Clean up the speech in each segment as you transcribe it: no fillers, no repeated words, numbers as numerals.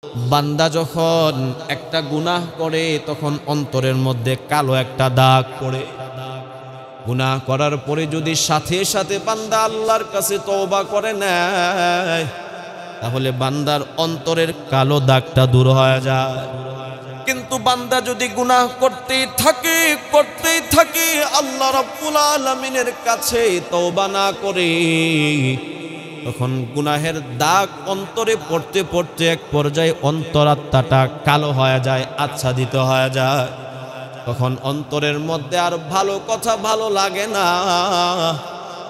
বান্দা যখন একটা গুনাহ করে তখন অন্তরের মধ্যে কালো একটা দাগ পড়ে। গুনাহ করার পরে যদি সাথে সাথে বান্দা আল্লাহর কাছে তওবা করে নেয়, তাহলে বান্দার অন্তরের কালো দাগটা দূর হয়ে যায়। কিন্তু বান্দা যদি গুনাহ করতেই থাকে আল্লাহ রাব্বুল আলামিনের কাছে তওবা না করে, তখন গুনাহের দাগ অন্তরে পড়তে পড়তে এক পর্যায়ে অন্তরাত্মাটা কালো হয়ে যায়, আচ্ছাদিত হয়ে যায়। তখন অন্তরের মধ্যে আর ভালো কথা ভালো লাগে না,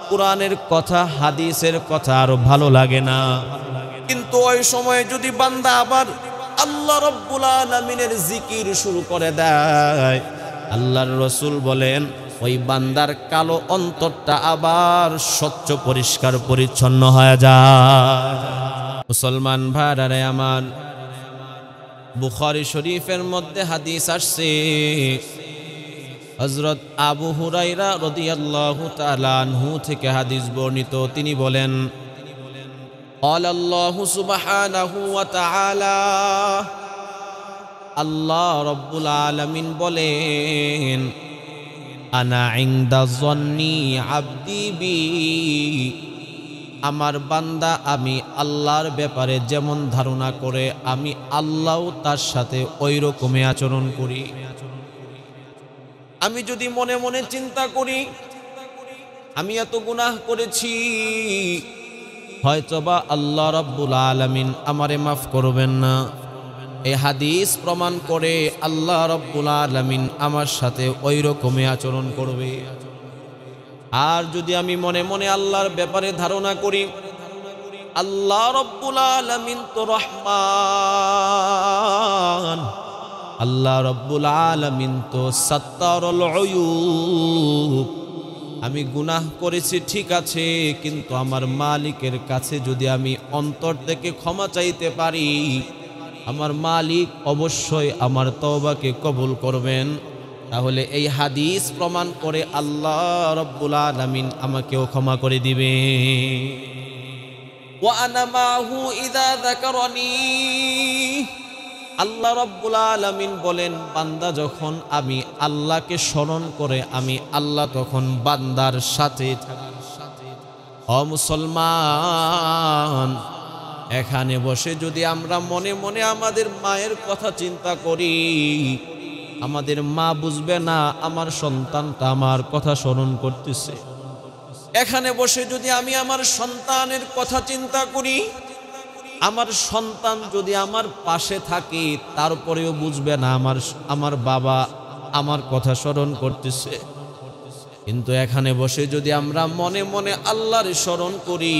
কুরআনের কথা হাদিসের কথা আর ভালো লাগে না। কিন্তু ওই সময় যদি বান্দা আবার আল্লাহ রাব্বুল আলামিনের জিকির শুরু করে দেয়, আল্লাহর রাসূল বলেন ওই বান্দার কালো অন্তরটা আবার স্বচ্ছ পরিষ্কার পরিচ্ছন্ন হয়ে যায়। মুসলমান ভাইরা আমার, বুখারী শরীফের মধ্যে হাদিস আসছে, হযরত আবু হুরায়রা রাদিয়াল্লাহু তাআলা আনহু থেকে হাদিস বর্ণিত। তিনি বলেন, ক্বালা আল্লাহু সুবহানাহু ওয়া তাআলা, আল্লাহ রাব্বুল আলামিন বলেন, আনা ইনদা যন্নি আবদি বি, আমার বান্দা আমি আল্লাহর ব্যাপারে যেমন ধারণা করে আমি আল্লাহও তার সাথে ওই রকমই আচরণ করি। আমি যদি মনে মনে চিন্তা করি আমি এত গুনাহ করেছি, হয়তোবা আল্লাহ রাব্বুল আলামিন আমারে মাফ করবেন না, এই হাদিস প্রমাণ করে আল্লাহ রাব্বুল আলামিন আমার সাথে ওই রকমই আচরণ করবে। আর যদি আমি মনে মনে আল্লাহর ব্যাপারে ধারণা করি আল্লাহ রাব্বুল আলামিন তো রহমান, আল্লাহ রাব্বুল আলামিন তো সাত্তারুল উয়ুব, আমি গুনাহ করেছি ঠিক আছে, কিন্তু আমার মালিকের কাছে যদি আমি অন্তর থেকে ক্ষমা চাইতে পারি, আমার মালিক অবশ্যই আমার তওবাকে কবুল করবেন। তাহলে এই হাদিস প্রমাণ করে আল্লাহ রাব্বুল আলামিন আমাকেও ক্ষমা করে দিবে। ওয়া আনা মাহু ইযা যাকারানি, আল্লাহ রাব্বুল আলামিন বলেন বান্দা যখন আমি আল্লাহকে স্মরণ করে আমি আল্লাহ তখন বান্দার সাথে থাকি। ও মুসলমান, এখানে বসে যদি আমরা মনে মনে আমাদের মায়ের কথা চিন্তা করি, আমাদের মা বুঝবে না আমার সন্তানটা আমার কথা স্মরণ করতেছে। এখানে বসে যদি আমি আমার সন্তানের কথা চিন্তা করি, আমার সন্তান যদি আমার পাশে থাকে তারপরেও বুঝবে না আমার বাবা আমার কথা স্মরণ করতেছে। কিন্তু এখানে বসে যদি আমরা মনে মনে আল্লাহর স্মরণ করি,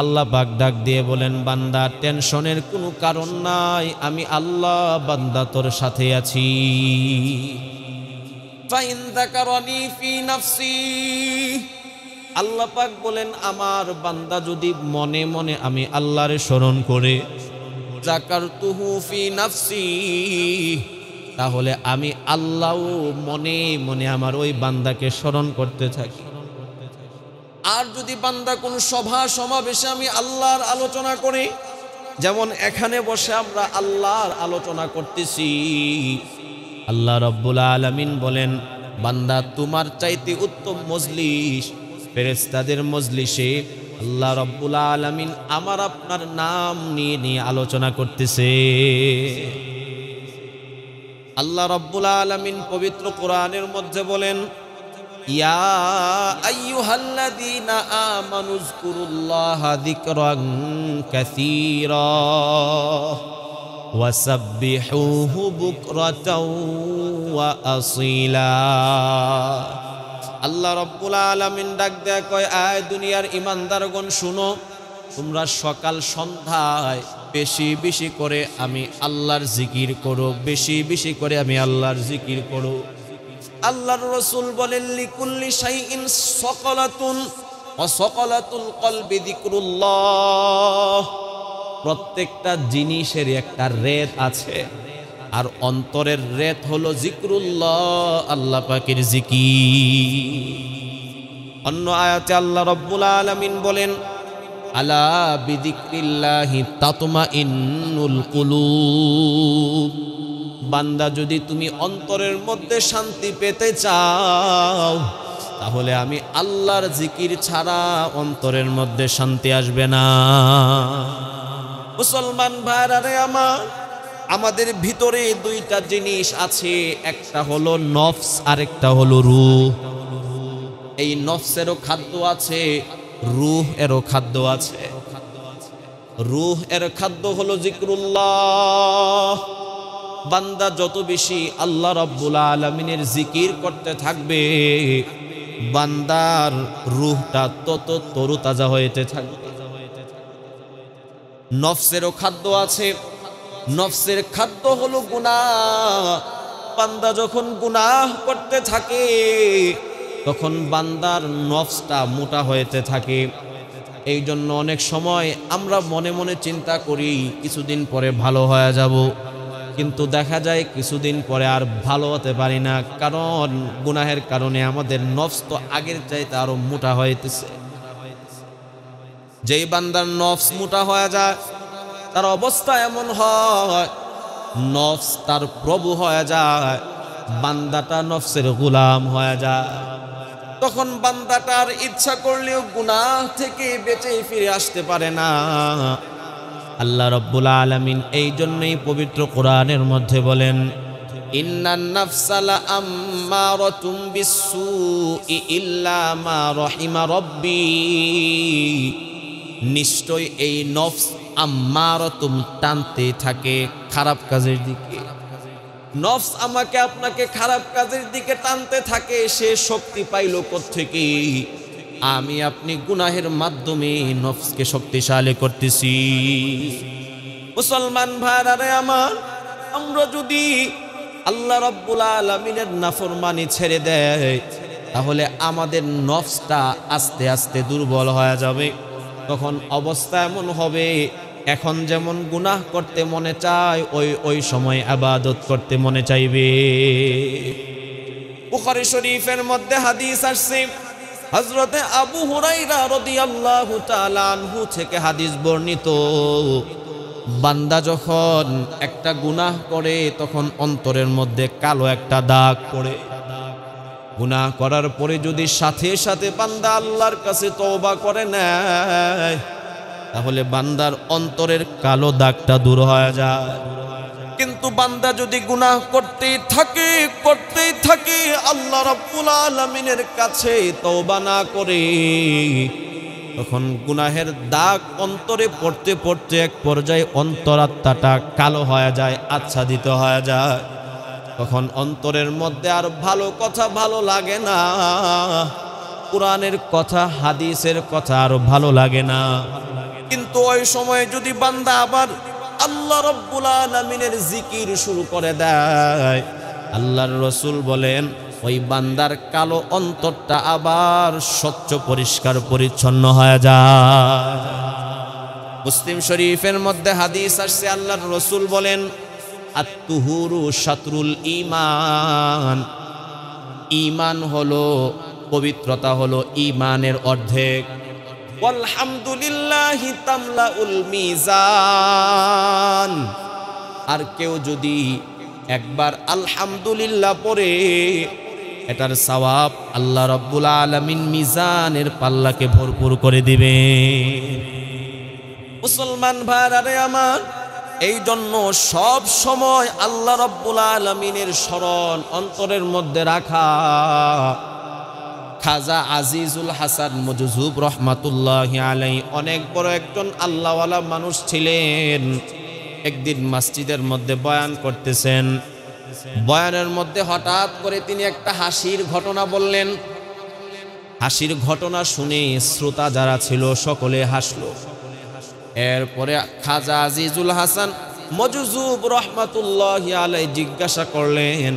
আল্লাহ পাক ডাক দিয়ে বলেন বান্দা টেনশনের কোনো কারণ নাই, আমি আল্লাহ বান্দা তোর সাথে আছি। ফাইন যাকারানি ফি নাফসি, আল্লাহ পাক বলেন আমার বান্দা যদি মনে মনে আমি আল্লাহর স্মরণ করে যাকারতুহু ফি নাফসি, তাহলে আমি আল্লাহ মনে মনে আমার ওই বান্দাকে স্মরণ করতে থাকি। আর যদি বান্দা কোন সভা সমাবেশে আমি আল্লাহর আলোচনা করি, যেমন এখানে বসে আমরা আল্লাহর আলোচনা করতেছি, আল্লাহ রাব্বুল আলামিন বলেন বান্দা তোমার চাইতে উত্তম মজলিস ফেরেশতাদের মজলিসে আল্লাহ রাব্বুল আলামিন আমার আপনার নাম নিয়ে নিয়ে আলোচনা করতেছে। আল্লাহ রাব্বুল আলামিন পবিত্র কোরআনের মধ্যে বলেন, ইয়া আইয়ুহাল্লাযীনা আমানু যকুরুল্লাহা যিকরান কাসীরা ওয়াসাব্বিহুহু বুকরাতাও ওয়া আসীলা। আল্লাহ রাব্বুল আলামিন ডাক দেয়া কয়, আয় দুনিয়ার ঈমানদারগণ শুনো, তোমরা সকাল সন্ধ্যায় বেশি বেশি করে আমি আল্লাহর জিকির করো, বেশি বেশি করে আমি আল্লাহর জিকির করো। আল্লাহর রাসূল বলেন লিকুল্লি শাইইন সাকালাতুন ওয়া সাকালাতুল কলবি যিকরুল্লাহ, প্রত্যেকটা জিনিসের একটা রেত আছে, আর অন্তরের রেত হলো যিকরুল্লাহ, আল্লাহ পাকের জিকির। অন্য আয়াতে আল্লাহ রাব্বুল আলামিন বলেন আলা বিযিকরিল্লাহি তাতমাইন্নুল কুলুব। বান্দা, যদি তুমি অন্তরের মধ্যে শান্তি পেতে চাও, তাহলে আমি আল্লাহর জিকির ছাড়া অন্তরের মধ্যে শান্তি আসবে না। মুসলমান ভাইরা রে আমার, আমাদের ভিতরে দুইটা জিনিস আছে, একটা হলো নফস আর একটা হলো রূহ। এই নফসেরও খাদ্য আছে, রূহ এরও খাদ্য আছে। রূহ এর খাদ্য হলো জিকরুল্লাহ। বান্দা যত বেশি আল্লাহ রাব্বুল আলামিনের জিকির করতে থাকবে, বান্দার রূহটা তত তরুতাজা হইতে থাকবে। নফসেরও খাদ্য আছে, নফসের খাদ্য হলো গুনাহ। বান্দা যখন গুনাহ করতে থাকে, তখন বান্দার নফসটা মোটা হইতে থাকে। এই জন্য অনেক সময় আমরা মনে মনে চিন্তা করি কিছুদিন পরে ভালো হয়ে যাব, কিন্তু দেখা যায় কিছুদিন পরে আর ভালো হতে পারি না, কারণ গুনাহের কারণে আমাদের নফস তো আগের চাইতে আরো মোটা হইতেছে। যেই বান্দার নফস মোটা হয়ে যায়, তার অবস্থা এমন হয়, নফস তার প্রভু হয়ে যায়, বান্দাটা নফসের গোলাম হয়ে যায়। তখন বান্দাটার ইচ্ছা করলেও গুনাহ থেকে বেঁচে ফিরে আসতে পারে না। আল্লাহ রাব্বুল আলামিন এই জন্যই পবিত্র কোরআনের মধ্যে বলেন, ইন্নান নাফসা লাআম্মারাতুম বিসসুই ইল্লা মা রাহিমা রাব্বি। নিশ্চয় এই নফস আম্মারাতুম টানতে থাকে খারাপ কাজের দিকে। নফস আমাকে আপনাকে খারাপ কাজের দিকে টানতে থাকে। সে শক্তি পাইল কোত্থেকে? আমি আপনি গুনাহের মাধ্যমে নফসকে শক্তিশালী করতেছি। মুসলমান ভাইরা রে আমার, আমরা যদি আল্লাহ রাব্বুল আলামিনের নাফরমানি ছেড়ে দেয়, তাহলে আমাদের নফসটা আস্তে আস্তে দুর্বল হয়ে যাবে। তখন অবস্থা এমন হবে, এখন যেমন গুনাহ করতে মনে চায়, ওই সময় ইবাদত করতে মনে চাইবে। বুখারী শরীফের মধ্যে হাদিস আসছে, হযরতে আবু হুরায়রা রাদিয়াল্লাহু তাআলা আনহু থেকে হাদিস বর্ণিত, বান্দা যখন একটা গুনাহ করে, তখন অন্তরের মধ্যে কালো একটা দাগ পড়ে। গুনাহ করার পরে যদি সাথে সাথে বান্দা আল্লাহর কাছে তওবা করে নেয়, তাহলে বান্দার অন্তরের কালো দাগটা দূর হয়ে যায়। কিন্তু বান্দা যদি গুনাহ করতেই থাকে আল্লাহ রাব্বুল আলামিনের কাছে তওবা না করে, তখন গুনাহের দাগ অন্তরে পড়তে পড়তে এক পর্যায়ে অন্তরাত্মাটা কালো হয়ে যায়, আচ্ছাদিত হয়ে যায়। তখন অন্তরের মধ্যে আর ভালো কথা ভালো লাগে না, কোরআনের কথা হাদিসের কথা আর ভালো লাগে না। কিন্তু ওই সময় যদি বান্দা আবার আল্লাহ রাব্বুল আলামিনের জিকির শুরু করে দেয়, আল্লাহর রাসূল বলেন ওই বান্দার কালো অন্তরটা আবার স্বচ্ছ পরিষ্কার পরিচ্ছন্ন হয়ে যায়। মুসলিম শরীফের মধ্যে হাদিস আসছে, আল্লাহর রাসূল বলেন, আত-তুহুরু শাতরুল ঈমান। ঈমান হলো, পবিত্রতা হলো ঈমানের অর্ধেক। আলহামদুলিল্লাহি তামলাউল মিজান। আর কেউ যদি একবার আলহামদুলিল্লাহ পড়ে, এটার সওয়াব আল্লাহ রাব্বুল আলামিন মিজানের পাল্লাকে ভরপুর করে দিবে। মুসলমান ভাইরা রে আমার, এই জন্য সব সময় আল্লাহ রাব্বুল আলামিনের স্মরণ অন্তরের মধ্যে রাখা। খাজা আজিজুল হাসান মজজুব রহমাতুল্লাহি আলাইহি অনেক বড় একজন আল্লাহওয়ালা মানুষ ছিলেন। একদিন মসজিদের মধ্যে বয়ান করতেছেন, বয়ানের মধ্যে হঠাৎ করে তিনি একটা হাসির ঘটনা বললেন। হাসির ঘটনা শুনে শ্রোতা যারা ছিল সকলে হাসলো। এরপরে খাজা আজিজুল হাসান মজজুব রহমাতুল্লাহি আলাইহি জিজ্ঞাসা করলেন,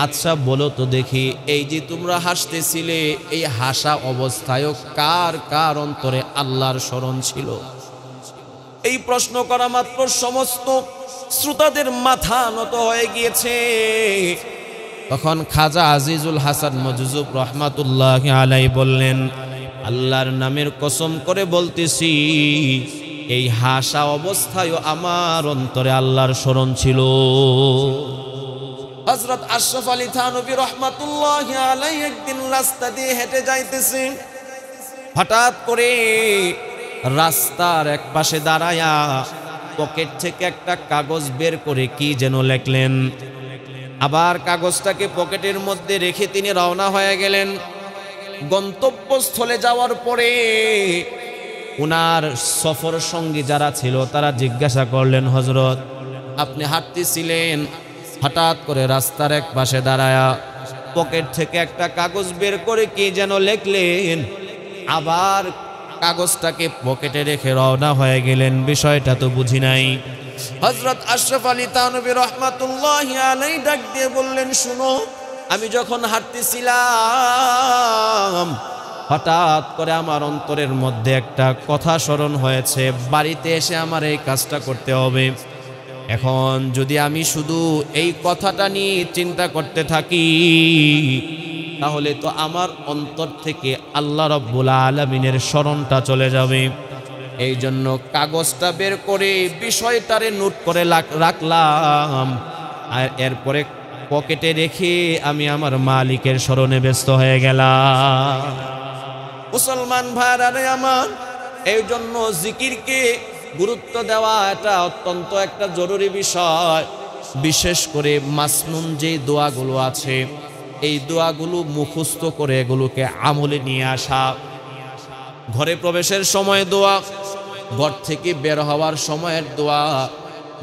আচ্ছা বলো তো দেখি, এই যে তোমরা হাসতেছিলে, এই হাসা অবস্থায়ও কার কার অন্তরে আল্লাহর স্মরণ ছিল? এই প্রশ্ন করা মাত্র সমস্ত শ্রোতাদের মাথা নত হয়ে গিয়েছে। তখন খাজা আজিজুল হাসান মজজুব রহমাতুল্লাহি আলাইহি বললেন, আল্লাহর নামের কসম করে বলতেছি, এই হাসা অবস্থায়ও আমার অন্তরে আল্লাহর স্মরণ ছিল। হযরত আশরাফ আলী থানভী রাহমাতুল্লাহি আলাইহি একদিন রাস্তা দিয়ে হেঁটে যাইতেছে, হঠাৎ করে রাস্তার এক পাশে দাঁড়ায়া পকেট থেকে একটা কাগজ বের করে কি যেন লেখলেন। আবার কাগজটাকে পকেটের মধ্যে রেখে তিনি রওনা হয়ে গেলেন। গন্তব্যস্থলে যাওয়ার পরে উনার সফর সঙ্গী যারা ছিল তারা জিজ্ঞাসা করলেন, হযরত আপনি হাঁটতেছিলেন, হঠাৎ করে রাস্তার এক পাশে দাঁড়ায়া পকেট থেকে একটা কাগজ বের করে কি যেন লেখলেন, আবার কাগজটাকে পকেটে রেখে রওনা হয়ে গেলেন, বিষয়টা তো বুঝি নাই। হযরত আশরাফ আলী থানভী রাহমাতুল্লাহি আলাইহি ডাক দিয়ে বললেন, শুনো, আমি যখন হাঁটতেছিলাম হঠাৎ করে আমার অন্তরের মধ্যে একটা কথা স্মরণ হয়েছে, বাড়িতে এসে আমার এই কাজটা করতে হবে। এখন যদি আমি শুধু এই কথাটা নিয়ে চিন্তা করতে থাকি তাহলে তো আমার অন্তর থেকে আল্লাহ রাব্বুল আলামিনের স্মরণটা চলে যাবে। এই জন্য কাগজটা বের করে বিষয়টারে নোট করে রাখলাম, আর এরপরে পকেটে রেখে আমি আমার মালিকের স্মরণে ব্যস্ত হয়ে গেলাম। মুসলমান ভাইরা আমার, এই জন্য জিকিরকে গুরুত্ব দেওয়া এটা অত্যন্ত একটা জরুরি বিষয়। বিশেষ করে মাসনুন যে দোয়াগুলো আছে, এই দোয়াগুলো মুখস্থ করে এগুলোকে আমলে নিয়ে আসা। ঘরে প্রবেশের সময় দোয়া, ঘর থেকে বের হওয়ার সময়ের দোয়া,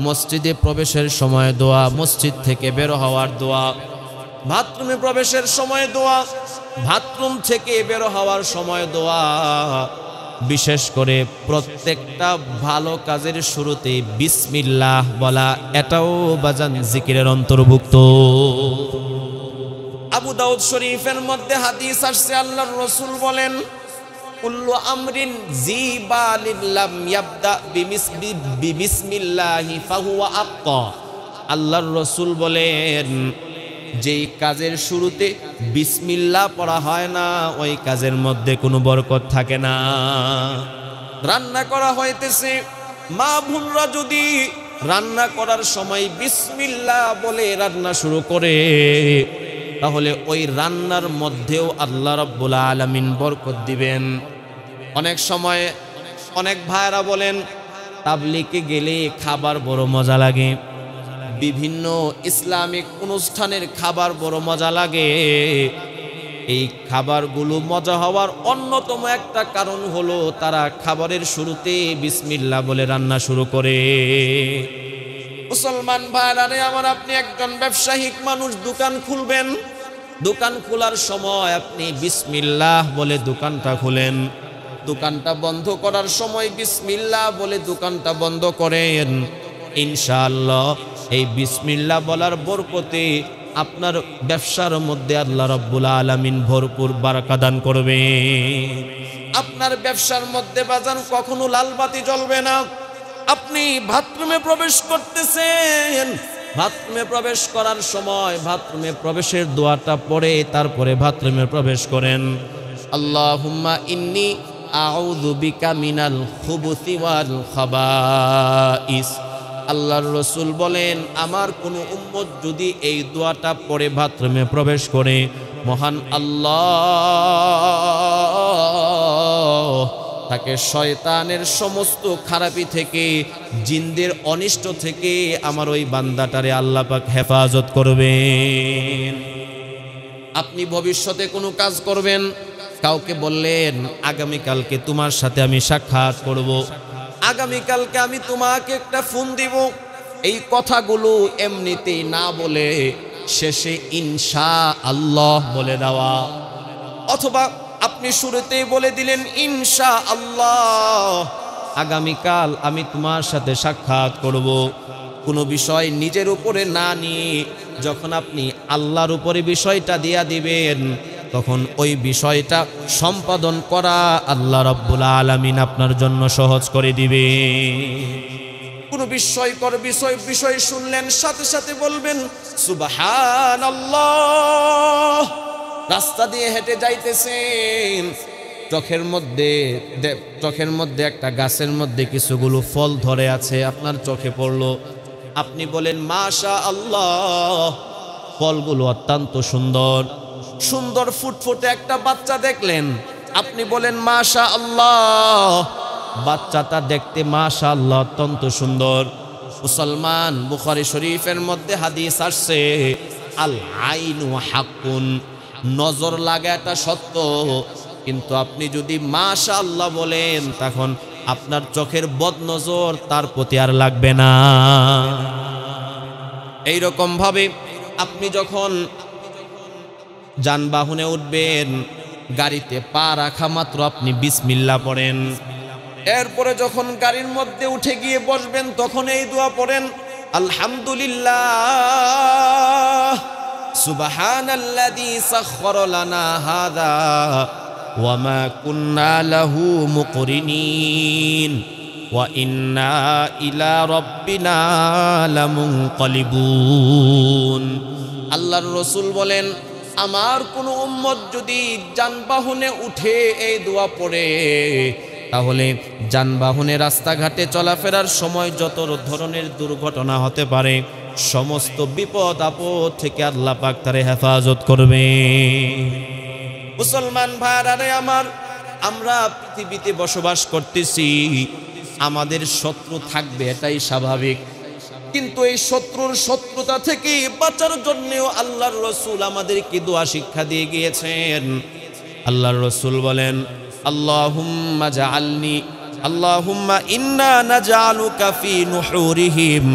মসজিদে প্রবেশের সময় দোয়া, মসজিদ থেকে বের হওয়ার দোয়া, বাথরুমে প্রবেশের সময় দোয়া, বাথরুম থেকে বের হওয়ার সময় দোয়া। বিশেষ করে প্রত্যেকটা ভালো কাজের শুরুতে বিসমিল্লাহ বলা, এটাও বাজান জিকিরের অন্তর্ভুক্ত। আবু দাউদ শরীফের মধ্যে হাদিস আসছে, আল্লাহর রাসূল বলেন, কুল্লু আমরিন জিবালিন লাম ইয়াবদা বিমিসমিল্লাহি ফাহুয়া আক্তা। আল্লাহর রাসূল বলেন, যেই কাজের শুরুতে বিসমিল্লাহ পড়া হয় না ওই কাজের মধ্যে কোনো বরকত থাকে না। রান্না করা হইতেছে, মা বোনরা যদি রান্না করার সময় বিসমিল্লাহ বলে রান্না শুরু করে তাহলে ওই রান্নার মধ্যেও আল্লাহ রাব্বুল আলামিন বরকত দিবেন। অনেক সময় অনেক ভাইরা বলেন, তাবলীগে গেলে খাবার বড় মজা লাগে, বিভিন্ন ইসলামিক অনুষ্ঠানের খাবার বড় মজা লাগে। এই খাবারগুলো মজা হওয়ার অন্যতম একটা কারণ হলো তারা খাবারের শুরুতে বিসমিল্লাহ বলে রান্না শুরু করে। মুসলমান ভাইরা আমার, আপনি একজন ব্যবসায়িক মানুষ, দোকান খুলবেন, দোকান খোলার সময় আপনি বিসমিল্লাহ বলে দোকানটা খুলেন, দোকানটা বন্ধ করার সময় বিসমিল্লাহ বলে দোকানটা বন্ধ করেন। ইনশাআল্লাহ এই বিসমিল্লাহ বলার বরকতে আপনার ব্যবসার মধ্যে আল্লাহ রাব্বুল আলামিন ভরপুর বারাকা দান করবে। আপনার ব্যবসার মধ্যে বাজান কখনো লাল বাতি জ্বলবে না। আপনি বাথরুমে প্রবেশ করতেছেন, বাথরুমে প্রবেশ করার সময় বাথরুমে প্রবেশের দোয়াটা পড়ে তারপরে বাথরুমে প্রবেশ করেন। আল্লাহুম্মা ইন্নী আউযু বিকা মিনাল খুবুসি ওয়াল খাবাইস। আল্লাহর রাসূল বলেন, আমার কোন উম্মত যদি এই দোয়াটা পড়ে বাথরুমে প্রবেশ করে, মহান আল্লাহ তাকে শয়তানের সমস্ত খারাপি থেকে, জিনদের অনিষ্ট থেকে আমার ওই বান্দাটারে আল্লাহ পাক হেফাজত করবেন। আপনি ভবিষ্যতে কোনো কাজ করবেন, কাউকে বললেন আগামীকালকে তোমার সাথে আমি সাক্ষাৎ করব, আগামীকালকে আমি তোমাকে একটা ফোন দিব, এই কথাগুলো এমনিতেই না বলে শেষে ইনশাআল্লাহ বলে দেওয়া। অথবা আপনি শুরুতেই বলে দিলেন ইনশাআল্লাহ আগামীকাল আমি তোমার সাথে সাক্ষাৎ করব। কোনো বিষয় নিজের উপরে না নিয়ে যখন আপনি আল্লাহর উপরে বিষয়টা দিয়া দিবেন, তখন ওই বিষয়টা সম্পাদন করা আল্লাহ রাব্বুল আলামিন আপনার জন্য সহজ করে দিবে। কোনো বিস্ময়কর বিষয় শুনলেন, সাথে সাথে বলবেন সুবহানাল্লাহ। রাস্তা দিয়ে হেঁটে যাইতেছেন, চোখের মধ্যে একটা গাছের মধ্যে কিছুগুলো ফল ধরে আছে, আপনার চোখে পড়লো, আপনি বলেন মাশা আল্লাহ, ফলগুলো অত্যন্ত সুন্দর সুন্দর। ফুটফুটে একটা বাচ্চা দেখলেন, আপনি বলেন মাশা আল্লাহ, বাচ্চাটা দেখতে মাশা আল্লাহ অত্যন্ত সুন্দর। মুসলমান, বুখারী শরীফের মধ্যে হাদিস আসছে, আল আইনু হাক্কুন, নজর লাগাটা সত্য, কিন্তু আপনি যদি মাশা আল্লাহ বলেন তখন আপনার চোখের বদনজর তার প্রতি আর লাগবে না। এইরকম ভাবে আপনি যখন যানবাহনে উঠবেন, গাড়িতে পা রাখা মাত্র আপনি বিসমিল্লাহ পড়েন, এরপরে যখন গাড়ির মধ্যে উঠে গিয়ে বসবেন তখন এই দোয়া পড়েন, আলহামদুলিল্লাহ সুবহানাল্লাযী সাখখারা লানা হাযা ওয়া মা কুন্না লাহু মুকরিনিন ওয়া ইন্না ইলা রাব্বিনা লামুনকালিবুন। আল্লাহর রাসূল বলেন, আমার কোনো উম্মত যদি যানবাহনে উঠে এই দোয়া পড়ে, তাহলে যানবাহনে রাস্তাঘাটে চলাফেরার সময় যত ধরনের দুর্ঘটনা হতে পারে সমস্ত বিপদ আপদ থেকে আল্লাহ পাক তারে হেফাজত করবে। মুসলমান ভাইরা আমার, আমরা পৃথিবীতে বসবাস করতেছি, আমাদের শত্রু থাকবে, এটাই স্বাভাবিক, কিন্তু এই শত্রুর শত্রুতা থেকে বাঁচার জন্যও আল্লাহর রাসূল আমাদেরকে দোয়া শিক্ষা দিয়ে গিয়েছেন। আল্লাহর রাসূল বলেন, আল্লাহুম্মা ইন্না নাজআলুকা ফি নুহুরিহিম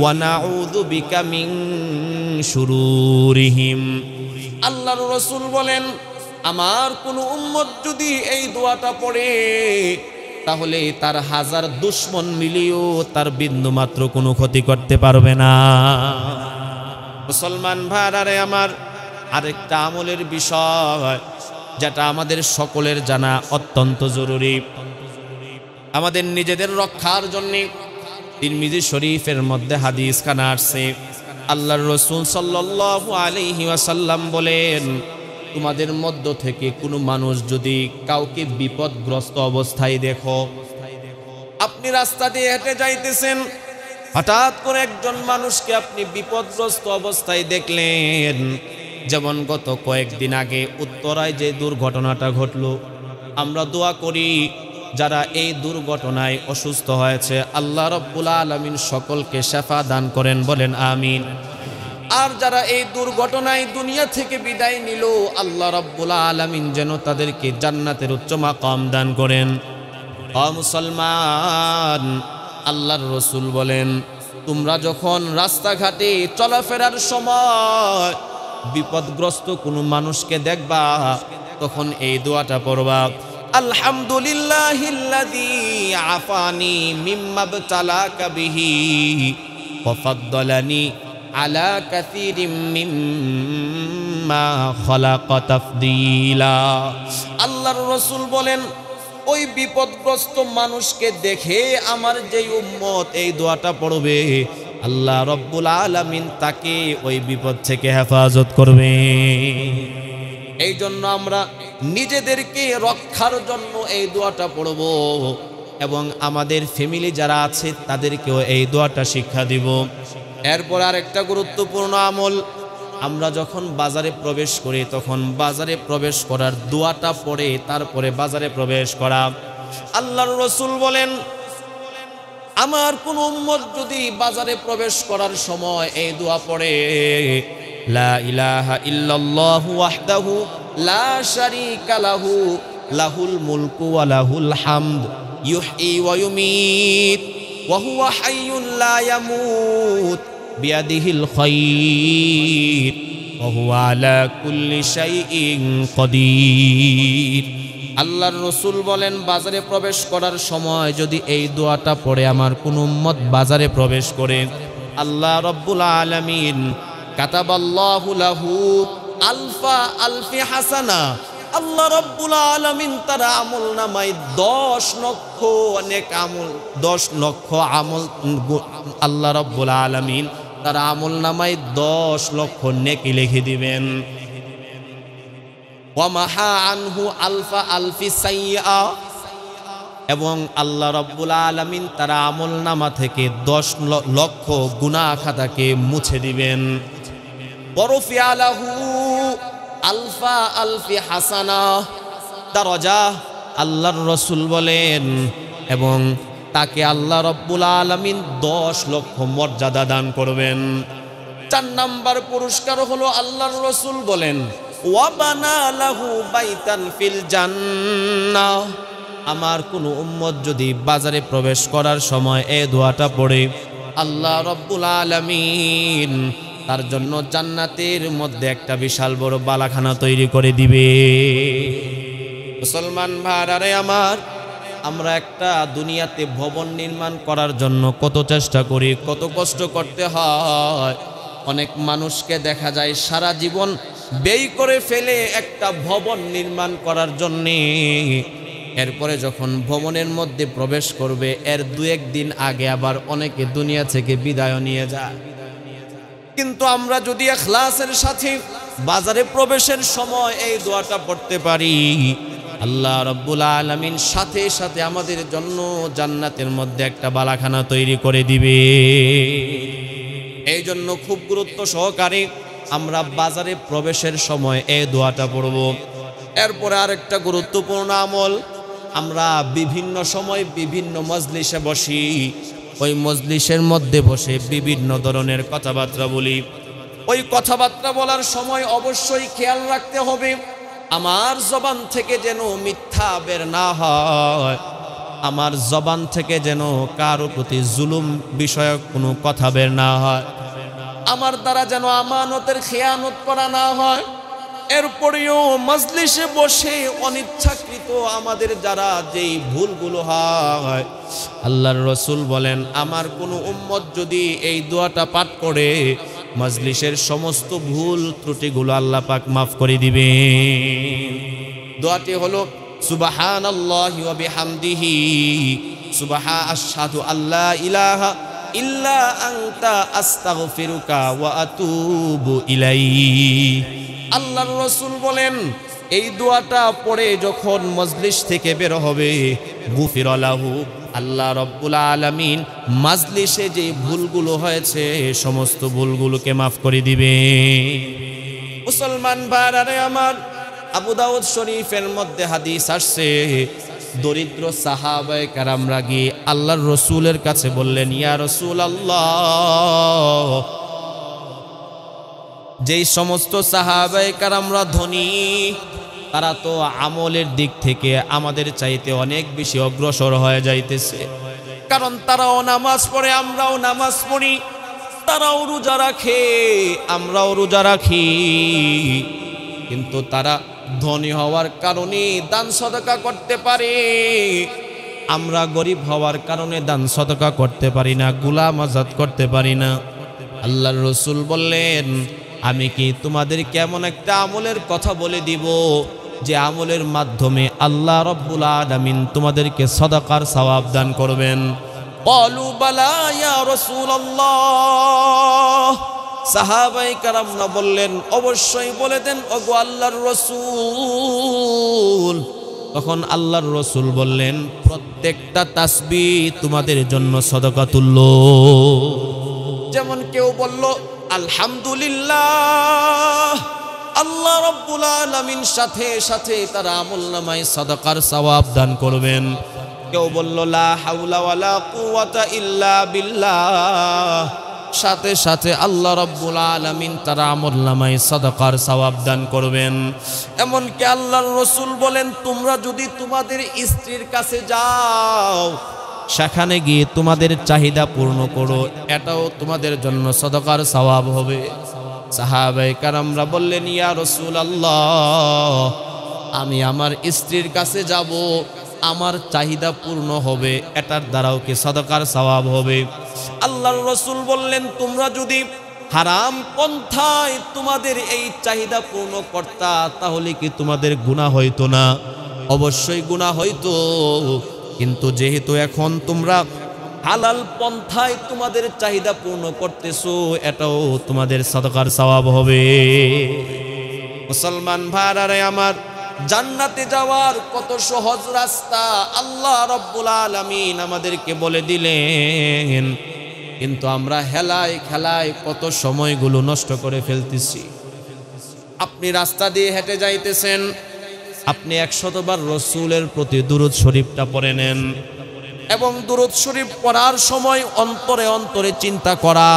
ওয়া নাউযু বিকা মিন শুরুরিহিম। আল্লাহর রাসূল বলেন, আমার কোন উম্মত যদি এই দোয়াটা পড়ে, তাহলে তার হাজার দুশমন মিলিয়েও তার বিন্দু মাত্র কোনো ক্ষতি করতে পারবে না। মুসলমান ভাইরা আমার, আরেকটা আমলের বিষয় যেটা আমাদের সকলের জানা অত্যন্ত জরুরি, আমাদের নিজেদের রক্ষার জন্য। তিরমিজি শরীফের মধ্যে হাদিস খানা আসছে, আল্লাহর রাসূল সাল্লাল্লাহু আলাইহি ওয়াসাল্লাম বলেন, তোমাদের মধ্য থেকে কোনো মানুষ যদি কাউকে বিপদগ্রস্ত অবস্থায় দেখো, আপনি রাস্তা দিয়ে হেঁটে যাইতেছেন, হঠাৎ করে একজন মানুষকে আপনি বিপদগ্রস্ত অবস্থায় দেখলেন, যেমন গত কয়েকদিন আগে উত্তরায় যে দুর্ঘটনাটা ঘটলো, আমরা দোয়া করি যারা এই দুর্ঘটনায় অসুস্থ হয়েছে আল্লাহ রাব্বুল আলামিন সকলকে শিফা দান করেন, বলেন আমিন। আর যারা এই দুর্ঘটনায় দুনিয়া থেকে বিদায় নিল, আল্লাহ রাব্বুল আলামিন যেন তাদেরকে জান্নাতের উচ্চ মাকাম দান করেন। ও মুসলমান, আল্লাহর রাসূল বলেন, তোমরা যখন রাস্তাঘাটে চলাফেরার সময় বিপদগ্রস্ত কোনো মানুষকে দেখবা, তখন এই দোয়াটা পড়বা, আলহামদুলিল্লাহিল্লাযী আফানি মিম্মা বতালাকা বিহি ওয়া ফাদ্দালানি আলা কাসীরিম মিম্মা খালাকা তাফদীলা। আল্লাহর রাসূল বলেন, ওই বিপদগ্রস্ত মানুষকে দেখে আমার যেই উম্মত এই দোয়াটা পড়বে, আল্লাহ রাব্বুল আলামিন তাকে ওই বিপদ থেকে হেফাজত করবে। এই জন্য আমরা নিজেদেরকে রক্ষার জন্য এই দোয়াটা পড়ব এবং আমাদের ফ্যামিলি যারা আছে তাদেরকেও এই দোয়াটা শিক্ষা দিব। এরপর আরেকটা গুরুত্বপূর্ণ আমল, আমরা যখন বাজারে প্রবেশ করি তখন বাজারে প্রবেশ করার দোয়াটা পড়ে তারপরে বাজারে প্রবেশ করা। আল্লাহর রাসূল বলেন, আমার কোন উম্মত যদি বাজারে প্রবেশ করার সময় এই দোয়া পড়ে, লা ইলাহা ইল্লাল্লাহু ওয়াহদাহু লা শারীকা লাহু লাহুল মুলকু ওয়া লাহুল হামদ ইউহয়ী ওয়া ইউমীত ওয়া হুয়া হাইয়্যুন লা ইয়ামুত বিয়াদিহিল খায়র ওয়া হুয়া আলা কুল্লি শাইইন কাদির। আল্লাহর রাসূল বলেন, বাজারে প্রবেশ করার সময় যদি এই দোয়াটা পড়ে আমার কোন উম্মত বাজারে প্রবেশ করে, আল্লাহ রাব্বুল আলামিন কাতাবাল্লাহু লাহু আলফা আলফি হাসানা, আল্লাহ রাব্বুল আলামিন তার আমলনামায় 10 লক্ষ নেক আমল, 10 লক্ষ আমল, আল্লাহ রাব্বুল আলামিন তার আমলনামায় 10 লক্ষ নেকি লিখে দিবেন। ওয়া মাহা আনহু আলফা আলফি সাইয়্যা, এবং আল্লাহ রাব্বুল আলামিন তার আমলনামা থেকে 10 লক্ষ গুনাহ খাতাকে মুছে দিবেন। ওয়ারফিআ লাহু আলফা আলফি হাসানা দারাজা, আল্লাহর রাসূল বলেন, এবং তাকে আল্লাহ রাব্বুল আলামিন 10 লক্ষ মর্যাদা দান করবেন। 4 নাম্বার পুরস্কার হলো আল্লাহর রাসূল বলেন, ওয়া বানা লাহু বাইতান ফিল জান্নাহ, আমার কোনো উম্মত যদি বাজারে প্রবেশ করার সময় এই দোয়াটা পড়ে, আল্লাহ রাব্বুল আলামিন তার জন্য জান্নাতের মধ্যে একটা বিশাল বড় বালাখানা তৈরি করে দিবে। মুসলমান ভাইরা আমার, আমরা একটা দুনিয়াতে ভবন নির্মাণ করার জন্য কত চেষ্টা করি, কত কষ্ট করতে হয়। অনেক মানুষকে দেখা যায় সারা জীবন ব্যয় করে ফেলে একটা ভবন নির্মাণ করার জন্যে, এরপরে যখন ভবনের মধ্যে প্রবেশ করবে এর 2-1 দিন আগে আবার অনেকে দুনিয়া থেকে বিদায় নিয়ে যায়। কিন্তু আমরা যদি ইখলাসের সাথে বাজারে প্রবেশের সময় এই দোয়াটা পড়তে পারি, আল্লাহ রাব্বুল আলামিন সাথে সাথে আমাদের জন্য জান্নাতের মধ্যে একটা বালাখানা তৈরি করে দিবে। এই জন্য খুব গুরুত্ব সহকারে আমরা বাজারে প্রবেশের সময় এই দোয়াটা পড়ব। এরপরে আরেকটা গুরুত্বপূর্ণ আমল, আমরা বিভিন্ন সময় বিভিন্ন মজলিসে বসি, ওই মজলিসের মধ্যে বসে বিভিন্ন ধরনের কথাবার্তা বলি। ওই কথাবার্তা বলার সময় অবশ্যই খেয়াল রাখতে হবে আমার জবান থেকে যেন মিথ্যা বের না হয়, আমার জবান থেকে যেন কারো প্রতি জুলুম বিষয়ক কোনো কথা বের না হয়, আমার দ্বারা যেন আমানতের খেয়ানত করা না হয়। এরপরেও মজলিসে বসে অনিচ্ছাকৃত আমাদের যারা যেই ভুলগুলো হয়, আল্লাহর রাসূল বলেন, আমার কোনো উম্মত যদি এই দোয়াটা পাঠ করে মজলিসের সমস্ত ভুল ত্রুটিগুলো আল্লাহ পাক মাফ করে দিবে। দোয়াটি হলো সুবহানাল্লাহি ওয়া বিহামদিহি আশহাদু আল্লা ইলাহা ইল্লা আনতা আস্তাগফিরুকা ওয়া আতুবু ইলাইক। আল্লাহর রাসূল বলেন, এই দোয়াটা পড়ে যখন মজলিস থেকে বের হবে, গুফির লাহু, আল্লাহ রাব্বুল আলামিন মজলিসে যে ভুলগুলো হয়েছে সমস্ত ভুলগুলোকে মাফ করে দিবে। মুসলমান ভাইরা আমার, আবু দাউদ শরীফের মধ্যে হাদিস আসছে, দরিদ্র সাহাবায়ে কেরামরা গিয়ে আল্লাহর রাসূলের কাছে বললেন, ইয়া রাসূলুল্লাহ, যেই সমস্ত সাহাবায়ে কেরামরা ধনী, তারা তো আমলের দিক থেকে আমাদের চাইতে অনেক বেশি অগ্রসর হয়ে যাইতেছে, কারণ তারাও নামাজ পড়ে, আমরাও নামাজ পড়ি, তারাও রোজা রাখে, আমরাও রোজা রাখি, কিন্তু তারা ধনী হওয়ার কারণে দান সদকা করতে পারে, আমরা গরিব হওয়ার কারণে দান সদকা করতে পারি না, গোলাম আজাদ করতে পারি না। আল্লাহর রাসূল বললেন, আমি কি তোমাদের কেমন একটা আমলের কথা বলে দিব যে আমলের মাধ্যমে আল্লাহ রাব্বুল আলামিন তোমাদেরকে সদকার সওয়াব দান করবেন? ক্বালু বালা ইয়া রাসূলুল্লাহ, সাহাবায়ে কেরামরা বললেন, অবশ্যই বলে দেন ওগো আল্লাহর রাসূল। তখন আল্লাহর রাসূল বললেন, প্রত্যেকটা তাসবিহ তোমাদের জন্য সদকাতুল্য। যেমন কেউ বলল আলহামদুলিল্লাহ, আল্লাহ রাব্বুল আলামিন সাথে সাথে তার আমলনামায় সাদাকার সওয়াব দান করবেন। কেউ বলল লা হাওলা ওয়ালা কুওয়াতা ইল্লা বিল্লাহ, সাথে সাথে আল্লাহ রাব্বুল আলামিন তার আমলনামায় সাদাকার সওয়াব দান করবেন। এমনকি আল্লাহর রাসূল বলেন, তোমরা যদি তোমাদের স্ত্রীর কাছে যাও, সেখানে গিয়ে তোমাদের চাহিদা পূর্ণ করো, এটাও তোমাদের জন্য সদকার সওয়াব হবে। সাহাবায়ে কেরামরা বললেন, ইয়া রাসূলুল্লাহ, আমি আমার স্ত্রীর কাছে যাব, আমার চাহিদা পূর্ণ হবে, এটার দ্বারাও কি সদকার সওয়াব হবে? আল্লাহর রাসূল বললেন, তোমরা যদি হারাম পন্থায় তোমাদের এই চাহিদা পূর্ণ করতা, তাহলে কি তোমাদের গুনাহ হইতো না? অবশ্যই গুনাহ হইতো, কিন্তু যেহেতু এখন তোমরা হালাল পন্থায় তোমাদের চাহিদা পূর্ণ করতেছো, এটাও তোমাদের সদকার সওয়াব হবে। মুসলমান ভাইরা আমার, জান্নাতে যাওয়ার কত সহজ রাস্তা আল্লাহ রাব্বুল আলামিন আমাদেরকে বলে দিলেন, কিন্তু আমরা হেলায় খেলায় কত সময়গুলো নষ্ট করে ফেলতেছি। আপনি রাস্তা দিয়ে হেঁটে যাইতেছেন, আপনি 100 বার রসুলের প্রতি দুরূদ শরীফটা পড়ে নেন, এবং দুরূদ শরীফ পড়ার সময় অন্তরে অন্তরে চিন্তা করা,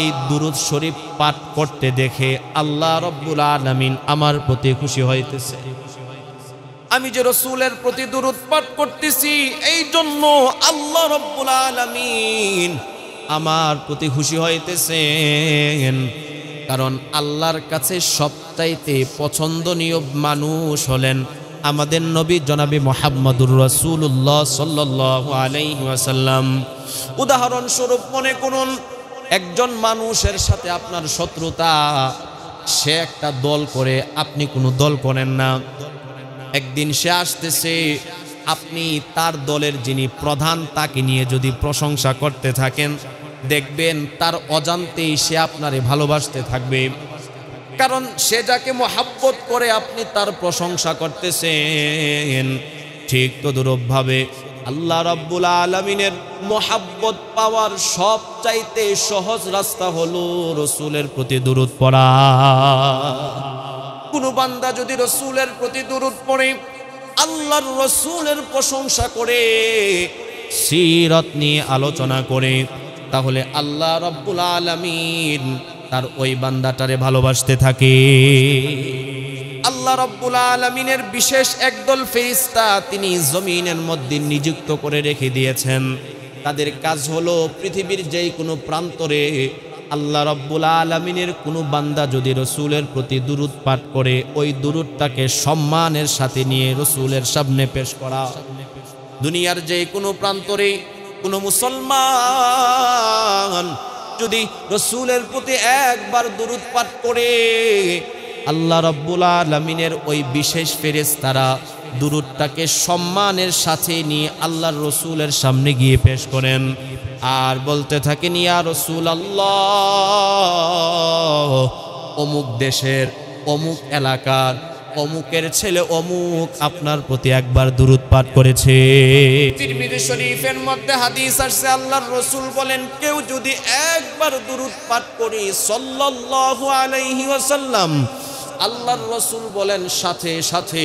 এই দুরূদ শরীফ পাঠ করতে দেখে আল্লাহ রাব্বুল আলামিন আমার প্রতি খুশি হইতেছে। আমি যে রসুলের প্রতি দুরূদ পাঠ করতেছি, এই জন্য আল্লাহ রাব্বুল আলামিন আমার প্রতি খুশি হইতেছেন। কারণ আল্লাহর কাছে সবচাইতে পছন্দনীয় মানুষ হলেন আমাদের নবী জনাবে মুহাম্মদুর রাসূলুল্লাহ সাল্লাল্লাহু আলাইহি ওয়াসাল্লাম। উদাহরণস্বরূপ মনে করুন, একজন মানুষের সাথে আপনার শত্রুতা, সে একটা দল করে, আপনি কোনো দল করেন না। একদিন সে আসতেছে, আপনি তার দলের যিনি প্রধান তাকে নিয়ে যদি প্রশংসা করতে থাকেন, দেখবেন তার অজান্তেই সে আপনারে ভালোবাসতে থাকবে। কারণ সে যাকে মহাব্বত করে আপনি তার প্রশংসা করতেছেন। ঠিক তদ্রূপভাবে আল্লাহ রাব্বুল আলামিনের মহাব্বত পাওয়ার সবচাইতে সহজ রাস্তা হলো রসুলের প্রতি দুরূদ পড়া। কোন বান্দা যদি রসুলের প্রতি দুরূদ পড়ে, আল্লাহর রসুলের প্রশংসা করে, সিরাত নিয়ে আলোচনা করে, তাহলে আল্লাহ রাব্বুল আলামিন তার ওই বান্দাটারে ভালোবাসতে থাকে। আল্লাহ রাব্বুল আলামিনের বিশেষ একদল ফেরেশতা তিনি জমিনের মধ্যে নিযুক্ত করে রেখে দিয়েছেন। তাদের কাজ হলো পৃথিবীর যেই কোনো প্রান্তরে আল্লাহ রাব্বুল আলামিনের কোনো বান্দা যদি রসুলের প্রতি দুরূদ পাঠ করে, ওই দুরূদটাকে সম্মানের সাথে নিয়ে রসুলের সামনে পেশ করা। দুনিয়ার যে কোনো প্রান্তরে কোনো মুসলমান যদি রসুলের প্রতি একবার দুরূদ পাঠ করে, আল্লাহ রাব্বুল আলামিনের ওই বিশেষ ফেরেশতারা দুরূদটাকে সম্মানের সাথে নিয়ে আল্লাহর রসুলের সামনে গিয়ে পেশ করেন, আর বলতে থাকেন, ইয়া রাসূলুল্লাহ, অমুক দেশের অমুক এলাকার অমুকের ছেলে অমুক আপনার প্রতি একবার দুরূদ পাঠ করেছে। তিরমিজি শরীফের মধ্যে হাদিস আসছে, আল্লাহর রাসূল বলেন, কেউ যদি একবার দুরূদ পাঠ করে সাল্লাল্লাহু আলাইহি ওয়াসাল্লাম, আল্লাহর রাসূল বলেন সাথে সাথে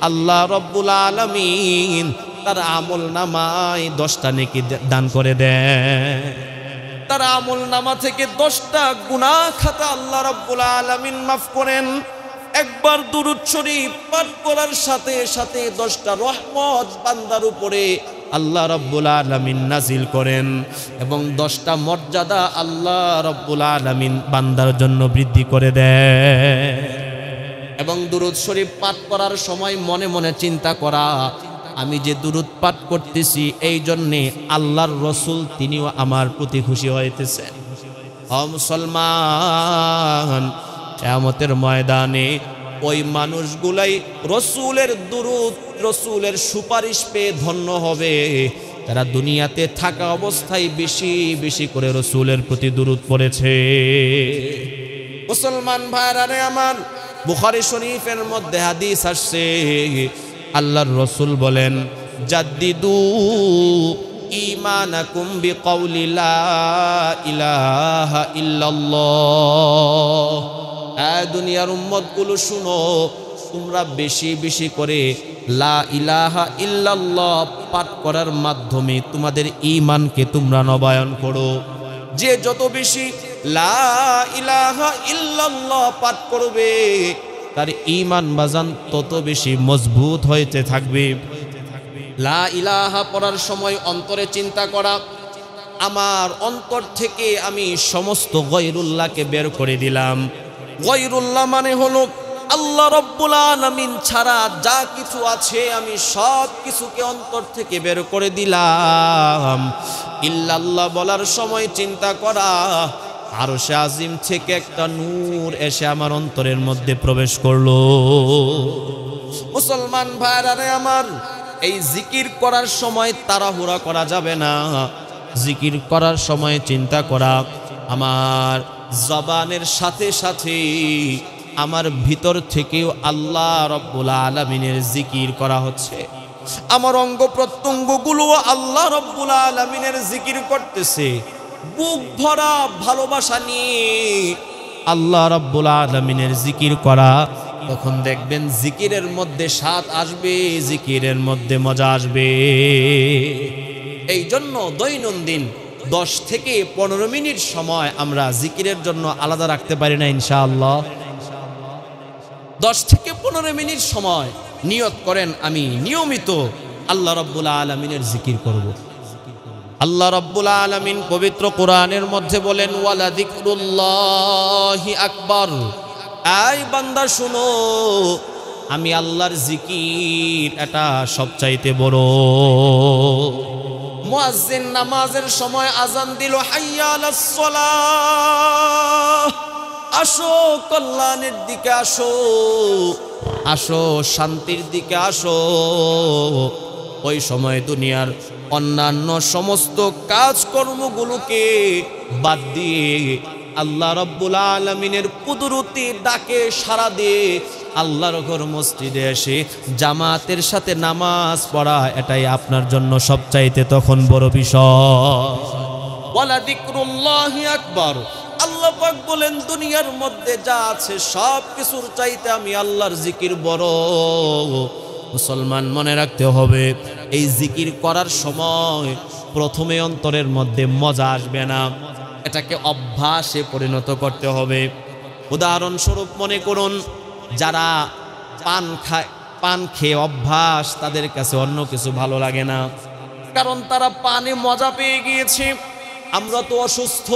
আল্লাহ রাব্বুল আলামিন তার আমল নামায় 10টা নেকি দান করে দেন। তার আমল নামা থেকে 10টা গুনাহ খাতা আল্লাহ রাব্বুল আলামিন মাফ করেন। একবার দুরূদ শরীফ পাঠ করার সাথে সাথে 10টা রহমত বান্দার উপরে আল্লাহ রাব্বুল আলামিন নাজিল করেন, এবং 10টা মর্যাদা আল্লাহ রাব্বুল আলামিন বান্দার জন্য বৃদ্ধি করে দেন। এবং দুরূদ শরীফ পাঠ করার সময় মনে মনে চিন্তা করা, আমি যে দুরূদ পাঠ করতেছি এই জন্যে আল্লাহর রসুল তিনিও আমার প্রতি খুশি হইতেছেন। ও মুসলমান, কিয়ামতের ময়দানে ওই মানুষগুলাই রসুলের দুরূদ, রসুলের সুপারিশ পেয়ে ধন্য হবে, তারা দুনিয়াতে থাকা অবস্থায় বেশি বেশি করে রসুলের প্রতি দুরূদ পড়েছে। মুসলমান ভাইরা আমার, বুখারী শরীফের মধ্যে হাদিস আসছে, আল্লাহর রসুল বলেন, জাদ্দিদু ঈমানাকুম বিকাউলি লা ইলাহা ইল্লাল্লাহ। দুনিয়ার উম্মতগুলো শুনো, তোমরা বেশি বেশি করে লা ইলাহা ইল্লাল্লাহ পাঠ করার মাধ্যমে তোমাদের ঈমানকে তোমরা নবায়ন করো। যে যত বেশি লা ইলাহা ইল্লাল্লাহ পাঠ করবে, তার ঈমান বাজান তত বেশি মজবুত হইতে থাকবে। লা ইলাহা পড়ার সময় অন্তরে চিন্তা করা, আমার অন্তর থেকে আমি সমস্ত গায়রুল্লাহকে বের করে দিলাম। গায়রুল্লাহ মানে হলো আল্লাহ রাব্বুল আলামিন ছাড়া যা কিছু আছে আমি সব কিছুকে অন্তর থেকে বের করে দিলাম। ইল্লাল্লাহ বলার সময় চিন্তা করা, আরশে আজিম থেকে একটা নূর এসে আমার অন্তরের মধ্যে প্রবেশ করলো। মুসলমান ভাইরা আমার, এই জিকির করার সময় তাড়াহুড়া করা যাবে না। জিকির করার সময় চিন্তা করা, আমার জবানের সাথে সাথে আমার ভিতর থেকেও আল্লাহ রব্বুল আলামিনের জিকির করা হচ্ছে, আমার অঙ্গ প্রত্যঙ্গগুলো আল্লাহ রব্বুল আলামিনের জিকির করতেছে, বুক ভরা ভালোবাসা নিয়ে আল্লাহ রব্বুল আলামিনের জিকির করা, তখন দেখবেন জিকিরের মধ্যে স্বাদ আসবে, জিকিরের মধ্যে মজা আসবে। এই জন্য দৈনন্দিন 10 থেকে 15 মিনিট সময় আমরা জিকিরের জন্য আলাদা রাখতে পারি না ইনশাআল্লাহ? 10 থেকে 15 মিনিট সময় নিয়ত করেন, আমি নিয়মিত আল্লাহ রব্বুল আলামিনের জিকির করব। আল্লাহ রব্বুল আলামিন পবিত্র কোরআনের মধ্যে বলেন, ওয়ালা যিকরুল্লাহি আকবার। আয় বান্দা শুনো, আমি আল্লাহর জিকির এটা সবচাইতে বড়। মুয়াজ্জিন নামাজের সময় আজান দিল, হাইয়া আলাস সালাহ, আসো কল্যাণের দিকে আসো, আসো শান্তির দিকে আসো। ওই সময় দুনিয়ার অন্যান্য সমস্ত কাজকর্মগুলোকে বাদ দিয়ে আল্লাহ রব্বুল আলামিনের কুদরতি ডাকে সাড়া দিয়ে আল্লাহর ঘর মসজিদে এসে জামাতের সাথে নামাজ পড়া, এটাই আপনার জন্য সবচাইতে তখন বড় বিষয়। ওয়ালা যিকরুল্লাহি আকবার। আল্লাহ পাক বলেন, দুনিয়ার মধ্যে যা আছে সব কিছুর চাইতে আমি আল্লাহর জিকির বড়। মুসলমান মনে রাখতে হবে, এই জিকির করার সময় প্রথমে অন্তরের মধ্যে মজা আসবে না, এটাকে অভ্যাসে পরিণত করতে হবে। উদাহরণস্বরূপ মনে করুন, যারা পান খেয়ে অভ্যাস, তাদের কাছে অন্য কিছু ভালো লাগে না, কারণ তারা পানে মজা পেয়ে গিয়েছে। আমরা তো অসুস্থ,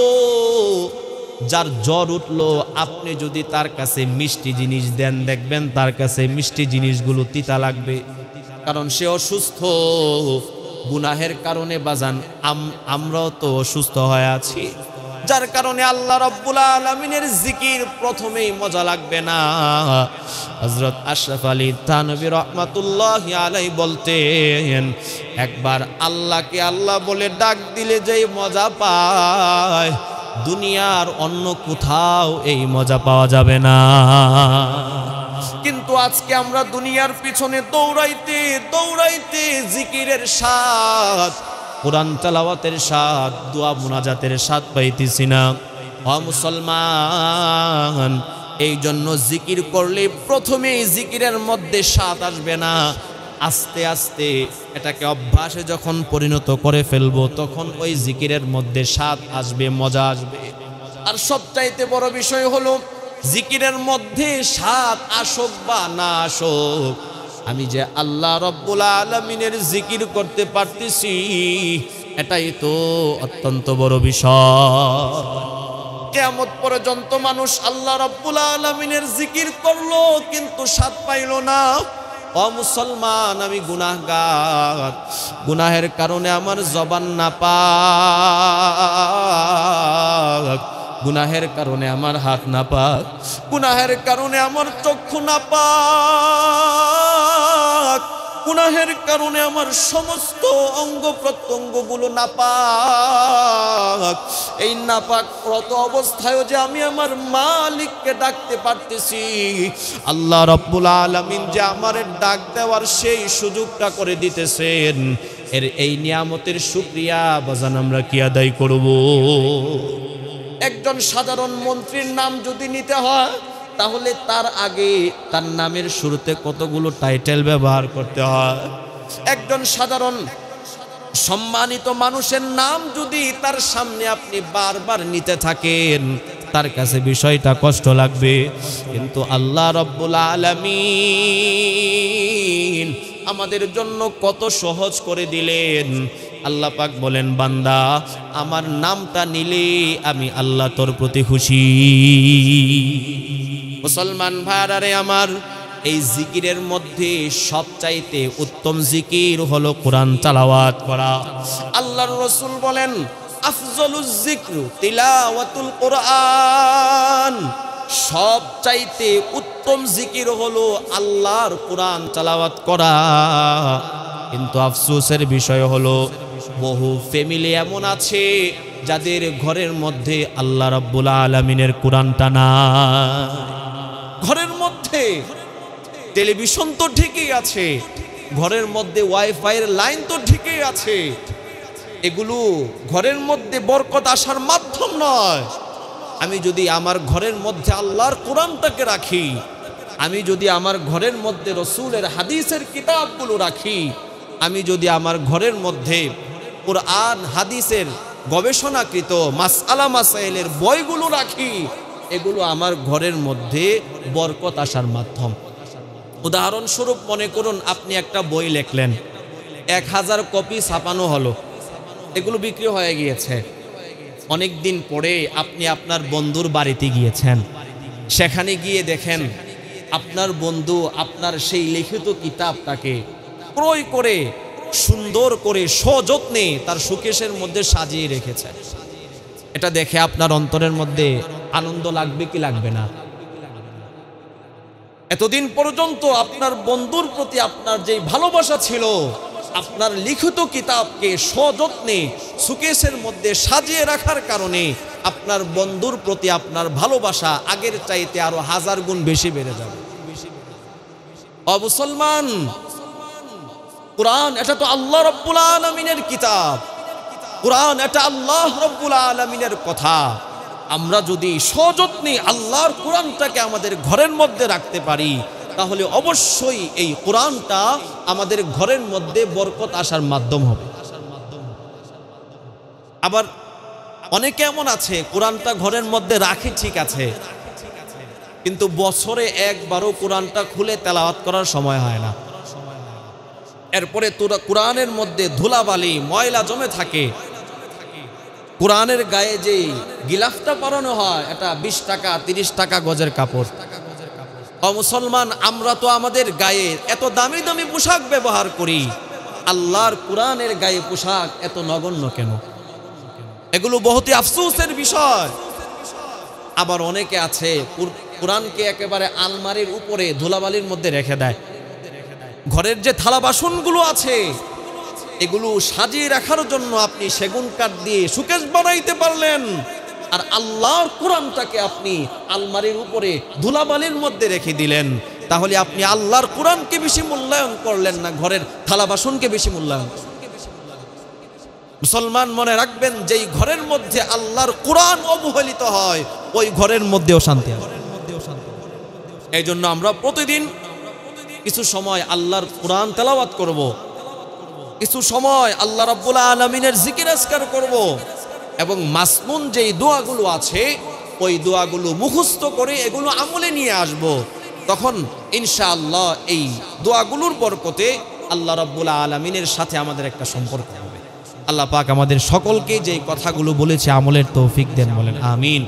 যার জ্বর উঠলো, আপনি যদি তার কাছে মিষ্টি জিনিস দেন, দেখবেন তার কাছে মিষ্টি জিনিসগুলো তিতা লাগবে, কারণ সে অসুস্থ। গুনাহের কারণে বাজান আমরাও তো অসুস্থ হয়ে আছি, যার কারণে আল্লাহ রাব্বুল আলামিনের জিকির প্রথমেই মজা লাগবে না। হযরত আশরাফ আলী থানভী রাহমাতুল্লাহি আলাইহি বলতেন, একবার আল্লাহকে আল্লাহ বলে ডাক দিলে যেই মজা পায়, দুনিয়ার অন্য কোথাও এই মজা পাওয়া যাবে না। কিন্তু আজকে আমরা দুনিয়ার পিছনে দৌড়াইতে দৌড়াইতে জিকিরের স্বাদ, কোরআন তেলাওয়াতের স্বাদ, দোয়া মুনাজাতের স্বাদ পাইতেছি না। ও মুসলমান, এই জন্য জিকির করলে প্রথমেই জিকিরের মধ্যে স্বাদ আসবে না, আস্তে আস্তে এটাকে অভ্যাসে যখন পরিণত করে ফেলবো, তখন ওই জিকিরের মধ্যে স্বাদ আসবে, মজা আসবে। আর সবচাইতে বড় বিষয় হলো, জিকিরের মধ্যে স্বাদ আসুক বা না আসুক, আমি যে আল্লাহ রব্বুল আলামিনের জিকির করতে পারতেছি, এটাই তো অত্যন্ত বড় বিষয়। কিয়ামত পর্যন্ত মানুষ আল্লাহ রব্বুল আলামিনের জিকির করলো, কিন্তু স্বাদ পাইল না। ও মুসলমান, আমি গুনাহগার, গুনাহের কারণে আমার জবান নাপাক, গুনাহের কারণে আমার হাত নাপাক, গুনাহের কারণে আমার চক্ষু নাপাক, গুনাহের কারণে আমার সমস্ত অঙ্গ প্রত্যঙ্গগুলো নাপাক। এই নাপাক প্রত অবস্থায়ও যে আমি আমার মালিককে ডাকতে পারতেছি, আল্লাহ রব্বুল আলামিন যে আমার ডাক দেওয়ার সেই সুযোগটা করে দিতেছেন, এই নিয়ামতের শুকরিয়া বাজান আমরা কি আদায় করব? একজন সাধারণ মন্ত্রীর নাম যদি নিতে হয়, তাহলে তার আগে তার নামের শুরুতে কতগুলো টাইটেল ব্যবহার করতে হয়। একজন সাধারণ সম্মানিত মানুষের নাম যদি তার সামনে আপনি বারবার নিতে থাকেন, তার কাছে বিষয়টা কষ্ট লাগবে। কিন্তু আল্লাহ রব্বুল আলামিন আমাদের জন্য কত সহজ করে দিলেন। আল্লাহ পাক বলেন, বান্দা আমার নামটা নিলে আমি আল্লাহ তোর প্রতি খুশি। মুসলমান ভাইরারে আমার, এই জিকিরের মধ্যে সবচাইতে উত্তম জিকির হলো কোরআন তেলাওয়াত করা। আল্লাহর রাসূল বলেন, আফজলুজ যিকরু তিলাওয়াতুল কোরআন। সবচাইতে উত্তম জিকির হলো আল্লাহর কোরআন তেলাওয়াত করা। কিন্তু আফসোসের বিষয় হলো, বহু ফ্যামিলি এমন আছে যাদের ঘরের মধ্যে আল্লাহ রাব্বুল আলামিনের কোরআনটা নাই। ঘরের মধ্যে টেলিভিশন তো ঠিকই আছে, ঘরের মধ্যে ওয়াইফাইয়ের লাইন তো ঠিকই আছে, এগুলো ঘরের মধ্যে বরকত আসার মাধ্যম নয়। আমি যদি আমার ঘরের মধ্যে আল্লাহর কোরআনটাকে রাখি, আমি যদি আমার ঘরের মধ্যে রসুলের হাদিসের কিতাবগুলো রাখি, আমি যদি আমার ঘরের মধ্যে কোরআন হাদিসের গবেষণাকৃত মাসআলা মাসাইলের বইগুলো রাখি, এগুলো আমার ঘরের মধ্যে বরকত আসার মাধ্যম। উদাহরণস্বরূপ মনে করুন আপনি একটা বই লিখলেন, 1000 কপি ছাপানো হলো, এগুলো বিক্রি হয়ে গিয়েছে। অনেক দিন পরে আপনি আপনার বন্ধুর বাড়িতে গিয়েছেন, সেখানে গিয়ে দেখেন আপনার বন্ধু আপনার সেই লিখিত কিতাবটাকে ক্রয় করে সুন্দর করে সযত্নে তার শোকেসের মধ্যে সাজিয়ে রেখেছে। এটা দেখে আপনার অন্তরের মধ্যে আনন্দ লাগবে কি লাগবে না? এতদিন পর্যন্ত আপনার বন্ধুর প্রতি আপনার যে ভালোবাসা ছিল, আপনার লিখিত কিতাবকে সযত্নে শোকেসের মধ্যে সাজিয়ে রাখার কারণে আপনার বন্ধুর প্রতি আপনার ভালোবাসা আগের চাইতে আরো 1000 গুণ বেশি বেড়ে যাবে। ও মুসলমান, কোরআন এটা তো আল্লাহ রাব্বুল আলামিনের কিতাব, কোরআন এটা আল্লাহ রাব্বুল আলামিনের কথা। আমরা যদি সযত্নে আল্লাহর কোরআনটাকে আমাদের ঘরের মধ্যে রাখতে পারি, তাহলে অবশ্যই এই কোরআনটা আমাদের ঘরের মধ্যে বরকত আসার মাধ্যম হবে। আবার অনেকে এমন আছে কোরআনটা ঘরের মধ্যে রাখে ঠিক আছে, কিন্তু বছরে একবারও কোরআনটা খুলে তেলাওয়াত করার সময় হয় না। এরপরে কোরআনের মধ্যে ধুলাবালি ময়লা জমে থাকে। কোরআনের গায়ে যে গিলাফটা পরানো হয়, এটা 20 টাকা 30 টাকা গজের কাপড়। ও মুসলমান, আমরা তো আমাদের গায়ে এত দামি দামি পোশাক ব্যবহার করি, আল্লাহর কোরআনের গায়ে পোশাক এত নগণ্য কেন? এগুলো বহুতই আফসোসের বিষয়। আবার অনেকে আছে কোরআনকে একেবারে আলমারির উপরে ধুলাবালির মধ্যে রেখে দেয়। ঘরের যে থালা বাসনগুলো আছে, এগুলো সাজিয়ে রাখার জন্য আপনি সেগুন কাঠ দিয়ে শোকেস বানাইতে পারলেন, আর আল্লাহর কোরআনটাকে আপনি আলমারির উপরে ধুলাবালির মধ্যে রেখে দিলেন। তাহলে আপনি আল্লাহর কোরআনকে বেশি মূল্যায়ন করলেন না ঘরের থালা বাসনকে বেশি মূল্যায়ন? মুসলমান, মনে রাখবেন, যেই ঘরের মধ্যে আল্লাহর কোরআন অবহেলিত হয়, ওই ঘরের মধ্যেও শান্তি হয়। এই জন্য আমরা প্রতিদিন কিছু সময় আল্লাহর কোরআন তেলাওয়াত করব, কিছু সময় আল্লাহ রাব্বুল আলামিনের জিকির আজকার করব, এবং মাসনুন যেই দোয়াগুলো আছে ওই দোয়াগুলো মুখস্থ করে এগুলো আমলে নিয়ে আসব। তখন ইনশাআল্লাহ এই দোয়াগুলোর বরকতে আল্লাহ রাব্বুল আলামিনের সাথে আমাদের একটা সম্পর্ক হবে। আল্লাহ পাক আমাদের সকলকে যেই কথাগুলো বলেছে আমলের তৌফিক দেন, বলেন আমিন।